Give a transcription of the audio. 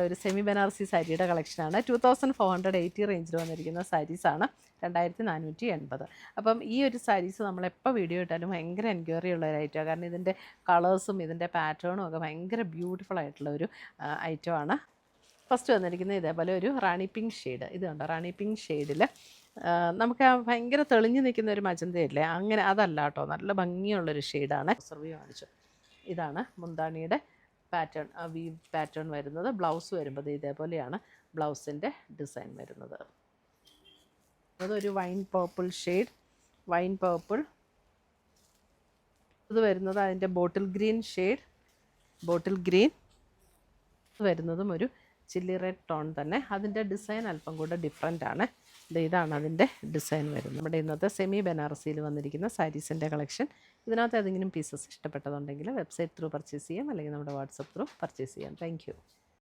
ഒരു സെമി ബനാറസി സാരിയുടെ കളക്ഷനാണ്. 2480 റേഞ്ചിൽ വന്നിരിക്കുന്ന സാരീസാണ്. 2480. അപ്പം ഈ ഒരു സാരീസ് നമ്മളെപ്പോൾ വീഡിയോ ഇട്ടാലും ഭയങ്കര എൻക്വയറി ഉള്ള ഒരു ഐറ്റമാണ്. കാരണം ഇതിൻ്റെ കളേഴ്സും ഇതിൻ്റെ പാറ്റേണും ഒക്കെ ഭയങ്കര ബ്യൂട്ടിഫുൾ ആയിട്ടുള്ള ഒരു ഐറ്റമാണ്. ഫസ്റ്റ് വന്നിരിക്കുന്നത് ഇതേപോലെ ഒരു റാണി പിങ്ക് ഷെയ്ഡ്. ഇത് കണ്ടോ, റാണി പിങ്ക് ഷെയ്ഡിൽ നമുക്ക് ആ ഭയങ്കര തെളിഞ്ഞു നിൽക്കുന്ന ഒരു മജന്തയില്ലേ, അങ്ങനെ അതല്ല കേട്ടോ, നല്ല ഭംഗിയുള്ളൊരു ഷെയ്ഡാണ്. സർവീവ് കാണിച്ചു. ഇതാണ് മുന്താണിയുടെ പാറ്റേൺ, വീവ് പാറ്റേൺ വരുന്നത്. ബ്ലൗസ് വരുമ്പോൾ ഇതേപോലെയാണ് ബ്ലൗസിൻ്റെ ഡിസൈൻ വരുന്നത്. അതൊരു wine purple shade, wine purple. ഇത് വരുന്നത് അതിൻ്റെ bottle green shade, bottle green. ഇത് വരുന്നതും ഒരു ചില്ലി റെഡ് ടോൺ തന്നെ. അതിൻ്റെ ഡിസൈൻ അല്പം കൂടെ ഡിഫറെൻ്റ് ആണ്. ഇതാണ് അതിൻ്റെ ഡിസൈൻ വരുന്നത്. നമ്മുടെ ഇന്നത്തെ സെമി ബനാറസിയിൽ വന്നിരിക്കുന്ന സാരീസിൻ്റെ കളക്ഷൻ. ഇതിനകത്ത് ഏതെങ്കിലും പീസസ് ഇഷ്ടപ്പെട്ടതുണ്ടെങ്കിൽ വെബ്സൈറ്റ് ത്രൂ പർച്ചേസ് ചെയ്യാം, അല്ലെങ്കിൽ നമ്മുടെ വാട്സപ്പ് ത്രൂ പർച്ചേസ് ചെയ്യാം. താങ്ക്